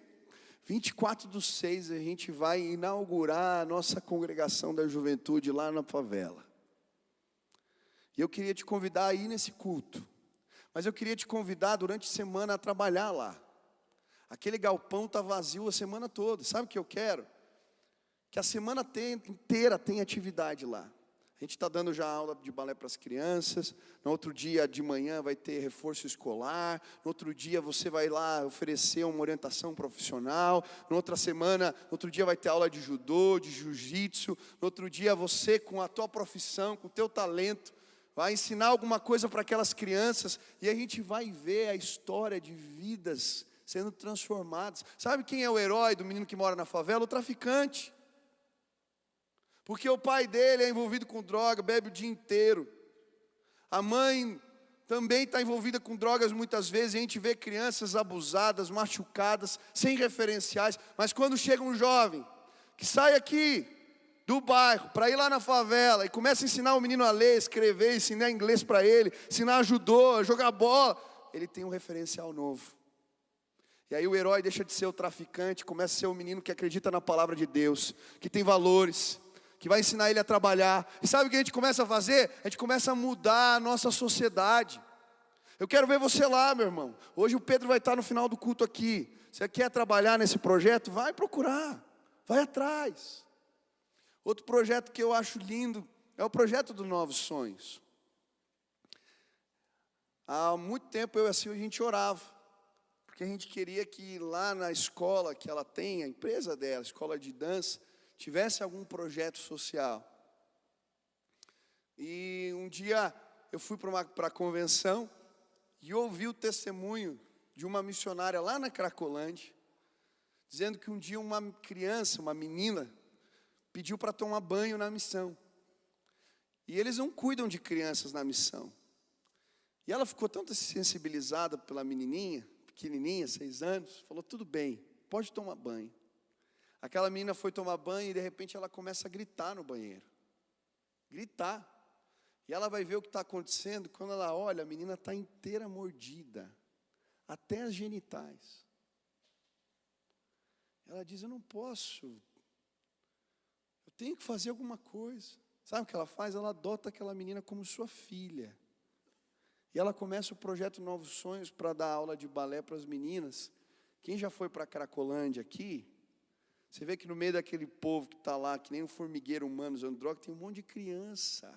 24/6 a gente vai inaugurar a nossa congregação da juventude lá na favela. E eu queria te convidar a ir nesse culto. Mas eu queria te convidar durante a semana a trabalhar lá. Aquele galpão está vazio a semana toda. Sabe o que eu quero? Que a semana inteira tem atividade lá. A gente está dando já aula de balé para as crianças. No outro dia de manhã vai ter reforço escolar. No outro dia você vai lá oferecer uma orientação profissional. No outro dia vai ter aula de judô, de jiu-jitsu. No outro dia você, com a tua profissão, com o teu talento, vai ensinar alguma coisa para aquelas crianças. E a gente vai ver a história de vidas sendo transformadas. Sabe quem é o herói do menino que mora na favela? O traficante. Porque o pai dele é envolvido com droga, bebe o dia inteiro. A mãe também está envolvida com drogas muitas vezes. E a gente vê crianças abusadas, machucadas, sem referenciais. Mas quando chega um jovem que sai aqui do bairro para ir lá na favela e começa a ensinar o menino a ler, escrever, ensinar inglês para ele, ensinar judô, a jogar bola, ele tem um referencial novo. E aí o herói deixa de ser o traficante, começa a ser o menino que acredita na palavra de Deus, que tem valores, que vai ensinar ele a trabalhar. E sabe o que a gente começa a fazer? A gente começa a mudar a nossa sociedade. Eu quero ver você lá, meu irmão. Hoje o Pedro vai estar no final do culto aqui. Você quer trabalhar nesse projeto? Vai procurar, vai atrás. Outro projeto que eu acho lindo é o projeto dos Novos Sonhos. Há muito tempo eu e a Silvia, a gente orava, porque a gente queria que lá na escola que ela tem, a empresa dela, a escola de dança, tivesse algum projeto social. E um dia eu fui para a convenção e ouvi o testemunho de uma missionária lá na Cracolândia, dizendo que um dia uma criança, uma menina, pediu para tomar banho na missão. E eles não cuidam de crianças na missão. E ela ficou tão sensibilizada pela menininha, pequenininha, 6 anos, falou, tudo bem, pode tomar banho. Aquela menina foi tomar banho e de repente ela começa a gritar no banheiro. Gritar. E ela vai ver o que está acontecendo, quando ela olha, a menina está inteira mordida, até as genitais. Ela diz, eu não posso, eu tenho que fazer alguma coisa. Sabe o que ela faz? Ela adota aquela menina como sua filha. E ela começa o projeto Novos Sonhos para dar aula de balé para as meninas. Quem já foi para a Cracolândia aqui, você vê que no meio daquele povo que está lá, que nem um formigueiro humano usando droga, tem um monte de criança.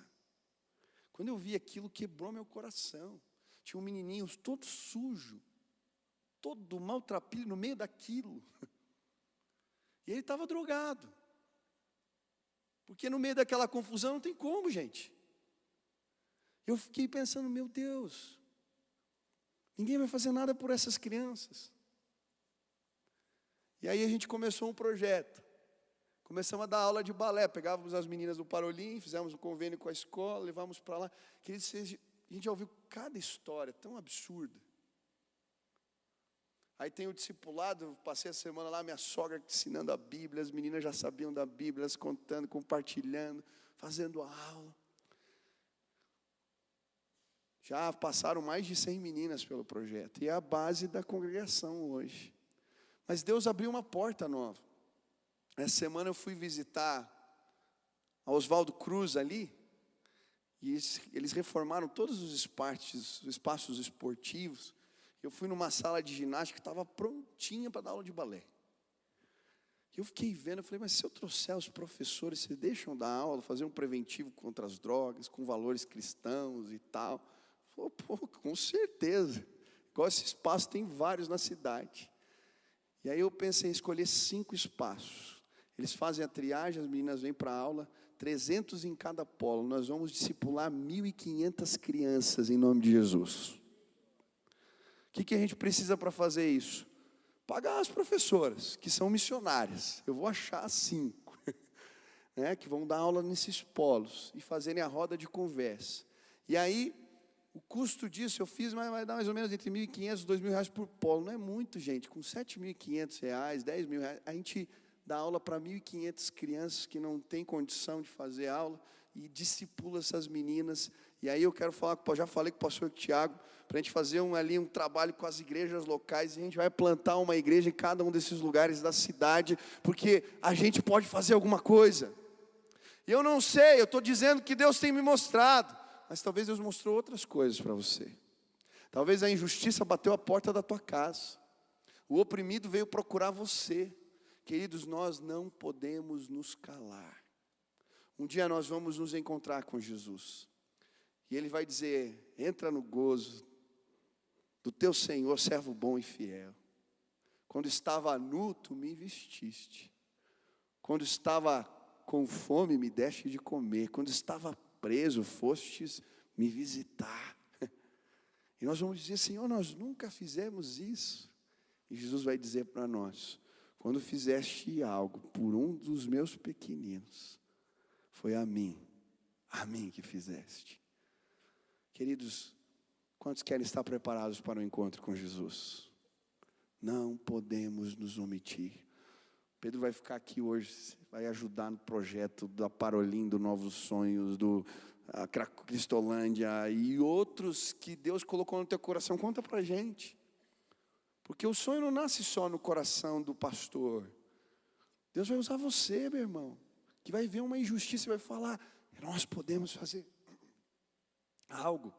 Quando eu vi aquilo, quebrou meu coração. Tinha um menininho todo sujo, todo maltrapilho no meio daquilo. E ele estava drogado. Porque no meio daquela confusão não tem como, gente. Eu fiquei pensando, meu Deus, ninguém vai fazer nada por essas crianças. E aí a gente começou um projeto. Começamos a dar aula de balé, pegávamos as meninas do Parolim, fizemos um convênio com a escola, levávamos para lá. Queridos, a gente já ouviu cada história tão absurda. Aí tem o discipulado, passei a semana lá, minha sogra ensinando a Bíblia, as meninas já sabiam da Bíblia, elas contando, compartilhando, fazendo aula. Já passaram mais de 100 meninas pelo projeto, e é a base da congregação hoje. Mas Deus abriu uma porta nova. Essa semana eu fui visitar a Oswaldo Cruz ali, e eles reformaram todos os espaços esportivos. Eu fui numa sala de ginástica que estava prontinha para dar aula de balé. Eu fiquei vendo, eu falei, mas se eu trouxer os professores, vocês deixam dar aula, fazer um preventivo contra as drogas, com valores cristãos e tal? Falei, pô, com certeza. Igual esse espaço, tem vários na cidade. E aí eu pensei em escolher 5 espaços. Eles fazem a triagem, as meninas vêm para a aula, 300 em cada polo. Nós vamos discipular 1.500 crianças em nome de Jesus. O que a gente precisa para fazer isso? Pagar as professoras, que são missionárias. Eu vou achar 5, né, que vão dar aula nesses polos e fazerem a roda de conversa. E aí, o custo disso, eu fiz, mas vai dar mais ou menos entre R$ 1.500 e R$ 2.000 por polo. Não é muito, gente. Com R$ 7.500, R$ 10.000, a gente dá aula para 1.500 crianças que não têm condição de fazer aula e discipula essas meninas. E aí eu quero falar, já falei com o pastor Tiago, para a gente fazer um trabalho com as igrejas locais, e a gente vai plantar uma igreja em cada um desses lugares da cidade, porque a gente pode fazer alguma coisa. E eu não sei, eu estou dizendo que Deus tem me mostrado, mas talvez Deus mostrou outras coisas para você. Talvez a injustiça bateu a porta da tua casa, o oprimido veio procurar você. Queridos, nós não podemos nos calar. Um dia nós vamos nos encontrar com Jesus, e Ele vai dizer, entra no gozo do teu Senhor, servo bom e fiel. Quando estava nu, tu me vestiste. Quando estava com fome, me deste de comer. Quando estava preso, fostes me visitar. E nós vamos dizer, Senhor, nós nunca fizemos isso. E Jesus vai dizer para nós, quando fizeste algo por um dos meus pequeninos, foi a mim que fizeste. Queridos, quantos querem estar preparados para o encontro com Jesus? Não podemos nos omitir. Pedro vai ficar aqui hoje, vai ajudar no projeto da Parolim, do Novos Sonhos, do Cristolândia e outros que Deus colocou no teu coração. Conta para a gente. Porque o sonho não nasce só no coração do pastor. Deus vai usar você, meu irmão, que vai ver uma injustiça e vai falar, nós podemos fazer algo.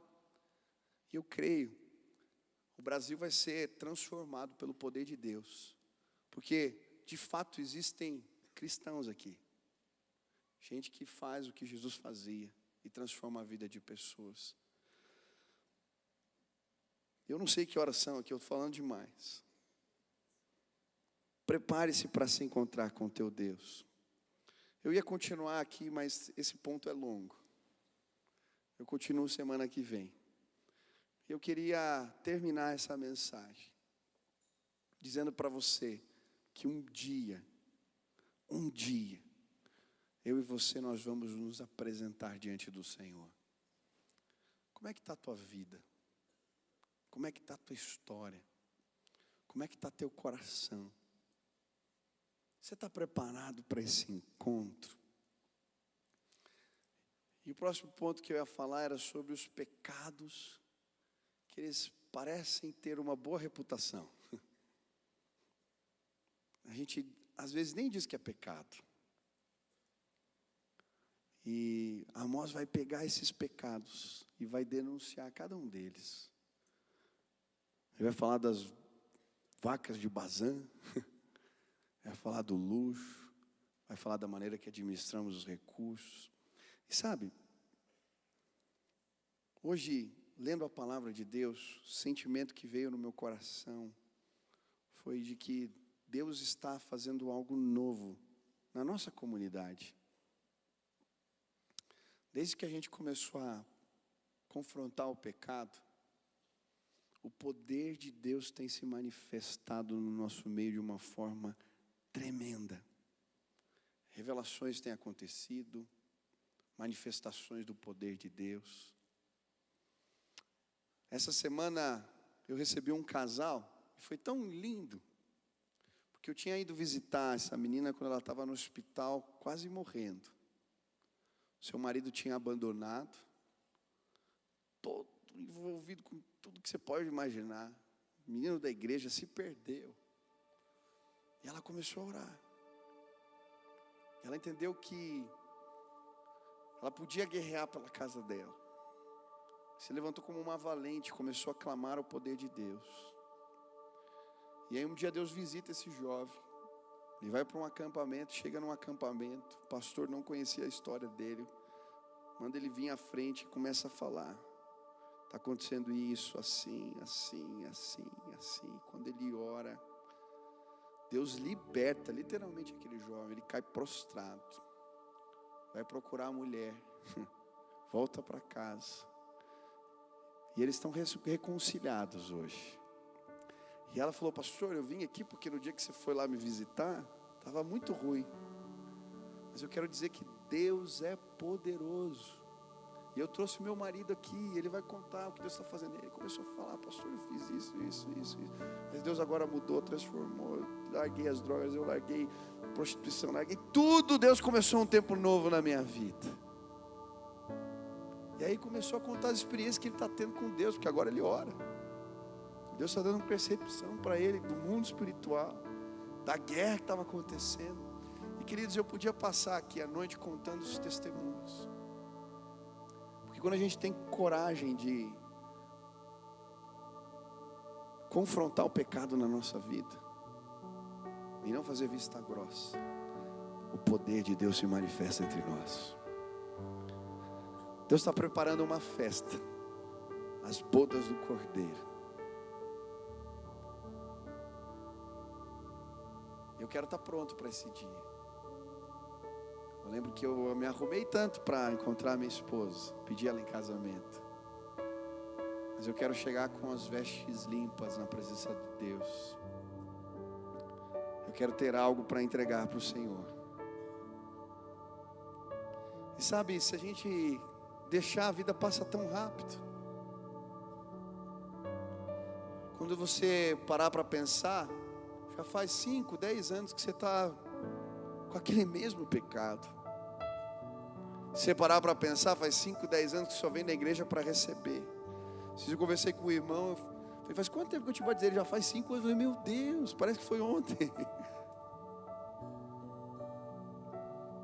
E eu creio, o Brasil vai ser transformado pelo poder de Deus. Porque, de fato, existem cristãos aqui. Gente que faz o que Jesus fazia e transforma a vida de pessoas. Eu não sei que horas são aqui, eu estou falando demais. Prepare-se para se encontrar com o teu Deus. Eu ia continuar aqui, mas esse ponto é longo. Eu continuo semana que vem. Eu queria terminar essa mensagem dizendo para você que um dia, eu e você nós vamos nos apresentar diante do Senhor. Como é que está a tua vida? Como é que está a tua história? Como é que está teu coração? Você está preparado para esse encontro? E o próximo ponto que eu ia falar era sobre os pecados, que eles parecem ter uma boa reputação. A gente às vezes nem diz que é pecado. E Amós vai pegar esses pecados e vai denunciar cada um deles. Ele vai falar das vacas de Bazã, vai falar do luxo, vai falar da maneira que administramos os recursos. E sabe, hoje, lendo a palavra de Deus, o sentimento que veio no meu coração foi de que Deus está fazendo algo novo na nossa comunidade. Desde que a gente começou a confrontar o pecado, o poder de Deus tem se manifestado no nosso meio de uma forma tremenda. Revelações têm acontecido, manifestações do poder de Deus. Essa semana eu recebi um casal, e foi tão lindo, porque eu tinha ido visitar essa menina quando ela estava no hospital, quase morrendo. Seu marido tinha abandonado, todo envolvido com tudo que você pode imaginar. O menino da igreja se perdeu. E ela começou a orar. Ela entendeu que ela podia guerrear pela casa dela. Se levantou como uma valente, começou a clamar ao poder de Deus. E aí um dia Deus visita esse jovem. Ele vai para um acampamento, chega num acampamento, o pastor não conhecia a história dele, manda ele vir à frente e começa a falar. Está acontecendo isso, assim. Quando ele ora, Deus liberta literalmente aquele jovem, ele cai prostrado. Vai procurar a mulher, volta para casa. E eles estão reconciliados hoje. E ela falou: pastor, eu vim aqui porque no dia que você foi lá me visitar, estava muito ruim. Mas eu quero dizer que Deus é poderoso. E eu trouxe meu marido aqui, ele vai contar o que Deus está fazendo. Ele começou a falar: pastor, eu fiz isso. Mas Deus agora mudou, transformou. Eu larguei as drogas, eu larguei prostituição, larguei tudo. Deus começou um tempo novo na minha vida. E aí começou a contar as experiências que ele está tendo com Deus, porque agora ele ora. Deus está dando percepção para ele do mundo espiritual, da guerra que estava acontecendo. E queridos, eu podia passar aqui a noite contando os testemunhos. Porque quando a gente tem coragem de confrontar o pecado na nossa vida e não fazer vista grossa, o poder de Deus se manifesta entre nós. Deus está preparando uma festa, as bodas do Cordeiro. Eu quero estar pronto para esse dia. Eu lembro que eu me arrumei tanto para encontrar minha esposa, pedi ela em casamento. Mas eu quero chegar com as vestes limpas na presença de Deus. Eu quero ter algo para entregar para o Senhor. E sabe, se a gente deixar, a vida passa tão rápido. Quando você parar para pensar, já faz 5, 10 anos que você está com aquele mesmo pecado. Se você parar para pensar, faz 5, 10 anos que você só vem na igreja para receber. Se eu conversei com o irmão, eu falei: faz quanto tempo que eu te batizei? Ele: já faz 5 anos. Eu falei: meu Deus, parece que foi ontem.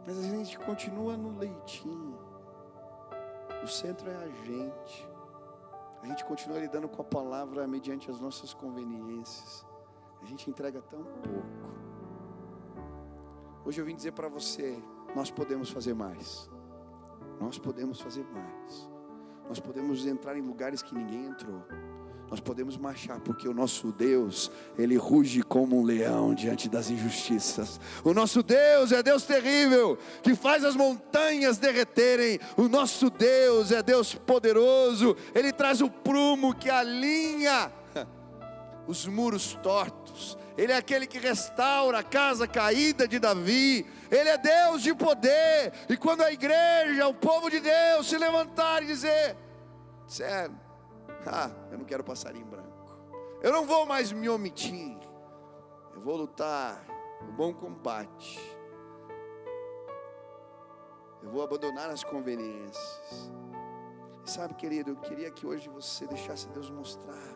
Mas a gente continua no leitinho. O centro é a gente. a gente continua lidando com a palavra mediante as nossas conveniências. A gente entrega tão pouco. Hoje eu vim dizer para você, nós podemos fazer mais. Nós podemos fazer mais. Nós podemos entrar em lugares que ninguém entrou. Nós podemos marchar, porque o nosso Deus, Ele ruge como um leão diante das injustiças. O nosso Deus é Deus terrível, que faz as montanhas derreterem. O nosso Deus é Deus poderoso. Ele traz o prumo que alinha os muros tortos. Ele é aquele que restaura a casa caída de Davi. Ele é Deus de poder. E quando a igreja, o povo de Deus se levantar e dizer: sério, eu não quero passar em branco, eu não vou mais me omitir, eu vou lutar o bom combate, eu vou abandonar as conveniências. E sabe, querido, eu queria que hoje você deixasse Deus mostrar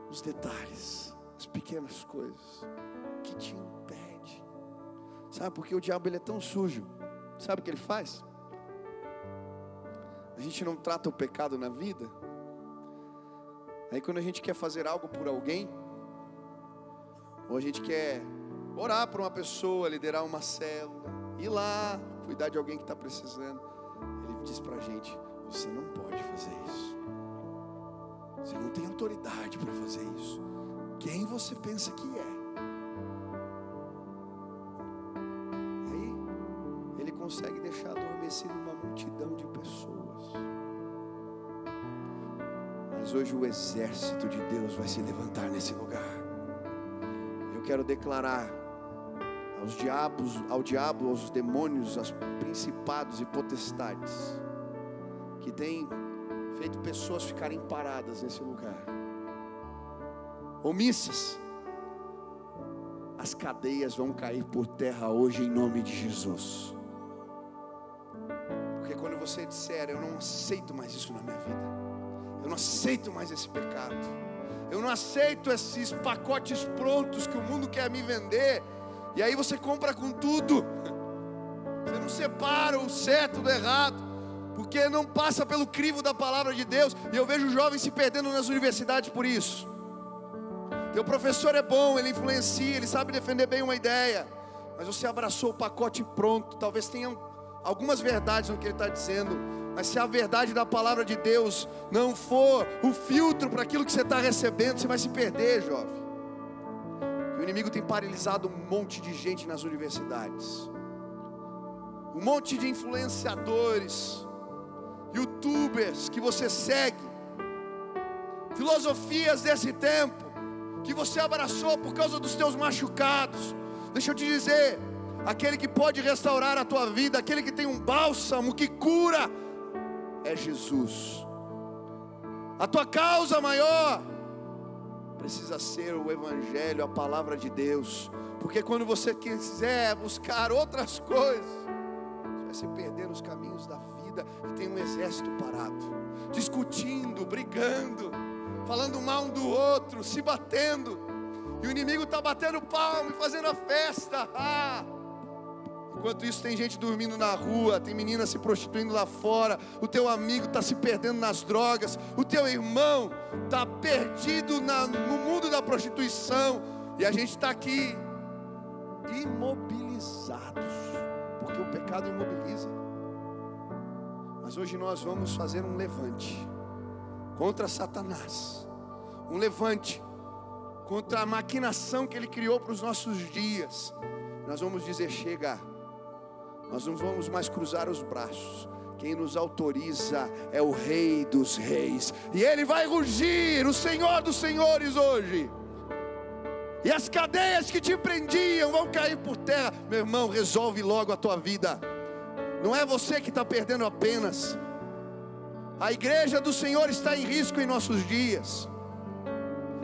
os detalhes, as pequenas coisas que te impedem. Sabe, porque o diabo, ele é tão sujo. Sabe o que ele faz? A gente não trata o pecado na vida. Aí quando a gente quer fazer algo por alguém, ou a gente quer orar por uma pessoa, liderar uma célula, ir lá, cuidar de alguém que está precisando, ele diz pra gente: você não pode fazer isso. Você não tem autoridade para fazer isso. Quem você pensa que é? Aí ele consegue deixar adormecida uma multidão de pessoas. Mas hoje o exército de Deus vai se levantar nesse lugar. Eu quero declarar ao diabo, aos demônios, aos principados e potestades que têm feito pessoas ficarem paradas nesse lugar, omissas, as cadeias vão cair por terra hoje em nome de Jesus. Porque quando você disser: eu não aceito mais isso na minha vida, eu não aceito mais esse pecado, eu não aceito esses pacotes prontos que o mundo quer me vender, e aí você compra com tudo, você não separa o certo do errado, porque não passa pelo crivo da palavra de Deus. E eu vejo jovens se perdendo nas universidades por isso. Teu professor é bom, ele influencia, ele sabe defender bem uma ideia, mas você abraçou o pacote pronto. Talvez tenham algumas verdades no que ele está dizendo, mas se a verdade da palavra de Deus não for o filtro para aquilo que você está recebendo, você vai se perder, jovem. O inimigo tem paralisado um monte de gente nas universidades, um monte de influenciadores, YouTubers que você segue, filosofias desse tempo que você abraçou por causa dos teus machucados. Deixa eu te dizer, aquele que pode restaurar a tua vida, aquele que tem um bálsamo que cura, é Jesus. A tua causa maior precisa ser o Evangelho, a palavra de Deus, porque quando você quiser buscar outras coisas, você vai se perder nos caminhos da vida. E tem um exército parado, discutindo, brigando, falando mal um do outro, se batendo, e o inimigo está batendo palma e fazendo a festa. Enquanto isso tem gente dormindo na rua, tem menina se prostituindo lá fora, o teu amigo está se perdendo nas drogas, o teu irmão está perdido no mundo da prostituição, e a gente está aqui imobilizados, porque o pecado imobiliza. Mas hoje nós vamos fazer um levante contra Satanás, um levante contra a maquinação que ele criou para os nossos dias. Nós vamos dizer: chega, nós não vamos mais cruzar os braços. Quem nos autoriza é o Rei dos Reis, e Ele vai rugir, o Senhor dos Senhores hoje, e as cadeias que te prendiam vão cair por terra. Meu irmão, resolve logo a tua vida. Não é você que está perdendo apenas. A igreja do Senhor está em risco em nossos dias.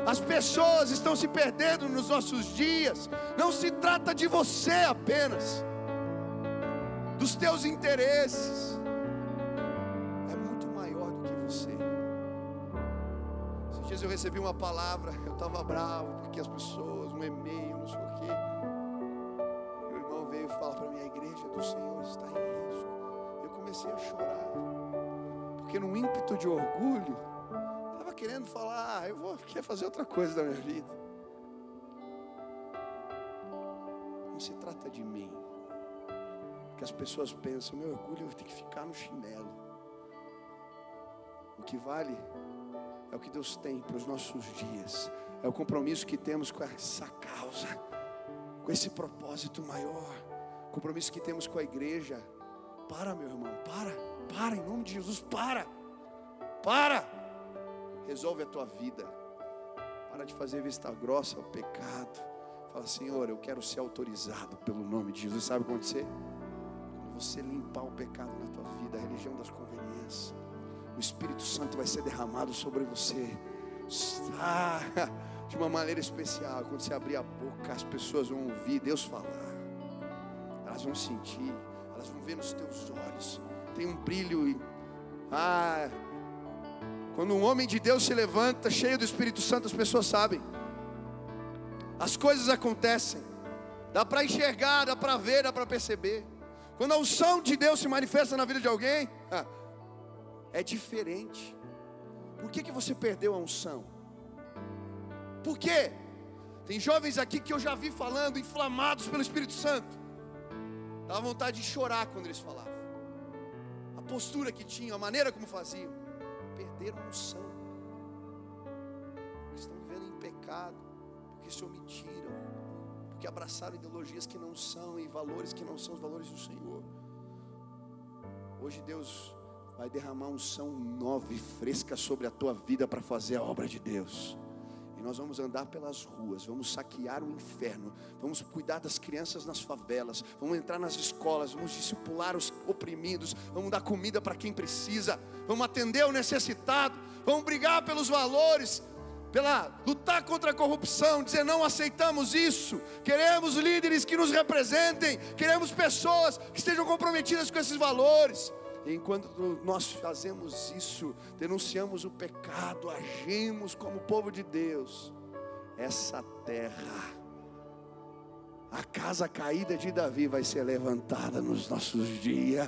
As pessoas estão se perdendo nos nossos dias. Não se trata de você apenas, dos teus interesses. É muito maior do que você. Esses dias eu recebi uma palavra, eu estava bravo, porque as pessoas, um e-mail, não sei o quê. Meu irmão veio e fala para mim: a igreja do Senhor está em risco. Eu comecei a chorar, porque no ímpeto de orgulho, querendo falar, quero fazer outra coisa da minha vida. Não se trata de mim. Que as pessoas pensam, meu orgulho, eu vou ter que ficar no chinelo. O que vale é o que Deus tem para os nossos dias. É o compromisso que temos com essa causa, com esse propósito maior. Compromisso que temos com a igreja. Para, meu irmão, para, em nome de Jesus, para. Resolve a tua vida. Para de fazer vista grossa ao pecado. Fala, Senhor, eu quero ser autorizado pelo nome de Jesus. Sabe o que vai acontecer? Quando você limpar o pecado na tua vida, a religião das conveniências, o Espírito Santo vai ser derramado sobre você, de uma maneira especial. Quando você abrir a boca, as pessoas vão ouvir Deus falar. Elas vão sentir, elas vão ver nos teus olhos. Tem um brilho. Quando um homem de Deus se levanta, cheio do Espírito Santo, as pessoas sabem. As coisas acontecem. Dá para enxergar, dá para ver, dá para perceber. Quando a unção de Deus se manifesta na vida de alguém, é diferente. Por que você perdeu a unção? Por quê? Tem jovens aqui que eu já vi falando, inflamados pelo Espírito Santo. Dava vontade de chorar quando eles falavam. A postura que tinham, a maneira como faziam. Perderam a unção. Porque estão vivendo em pecado. Porque se omitiram. Porque abraçaram ideologias que não são e valores que não são os valores do Senhor. Hoje Deus vai derramar unção nova e fresca sobre a tua vida para fazer a obra de Deus. E nós vamos andar pelas ruas, vamos saquear o inferno, vamos cuidar das crianças nas favelas, vamos entrar nas escolas, vamos discipular os oprimidos, vamos dar comida para quem precisa, vamos atender o necessitado, vamos brigar pelos valores, lutar contra a corrupção, dizer não aceitamos isso, queremos líderes que nos representem, queremos pessoas que estejam comprometidas com esses valores. E enquanto nós fazemos isso, denunciamos o pecado, agimos como povo de Deus, essa terra, a casa caída de Davi vai ser levantada nos nossos dias.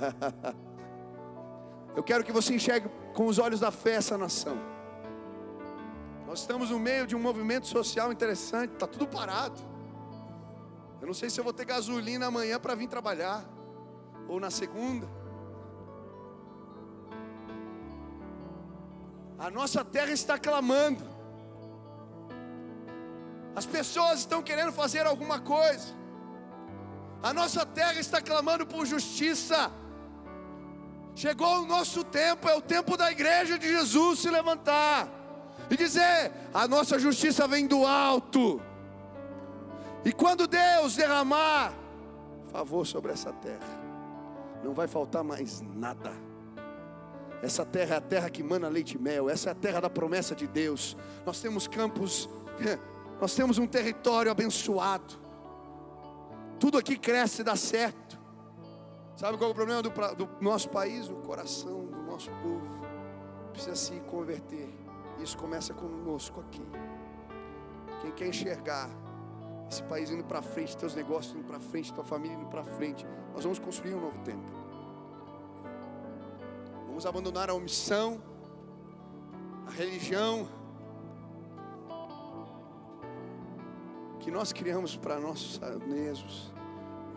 Eu quero que você enxergue com os olhos da fé essa nação. Nós estamos no meio de um movimento social interessante, está tudo parado. Eu não sei se eu vou ter gasolina amanhã para vir trabalhar, ou na segunda. A nossa terra está clamando. As pessoas estão querendo fazer alguma coisa. A nossa terra está clamando por justiça. Chegou o nosso tempo, é o tempo da igreja de Jesus se levantar e dizer: a nossa justiça vem do alto. E quando Deus derramar favor sobre essa terra, não vai faltar mais nada. Essa terra é a terra que mana leite e mel. Essa é a terra da promessa de Deus. Nós temos campos, nós temos um território abençoado. Tudo aqui cresce e dá certo. Sabe qual é o problema do nosso país? O coração do nosso povo precisa se converter. Isso começa conosco aqui. Quem quer enxergar esse país indo para frente, teus negócios indo para frente, tua família indo para frente, nós vamos construir um novo tempo. Vamos abandonar a omissão, a religião que nós criamos para nós mesmos.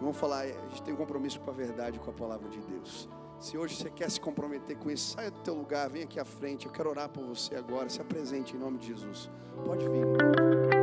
Vamos falar, a gente tem um compromisso com a verdade, com a palavra de Deus. Se hoje você quer se comprometer com isso, saia do teu lugar, vem aqui à frente. Eu quero orar por você agora. Se apresente em nome de Jesus. Pode vir.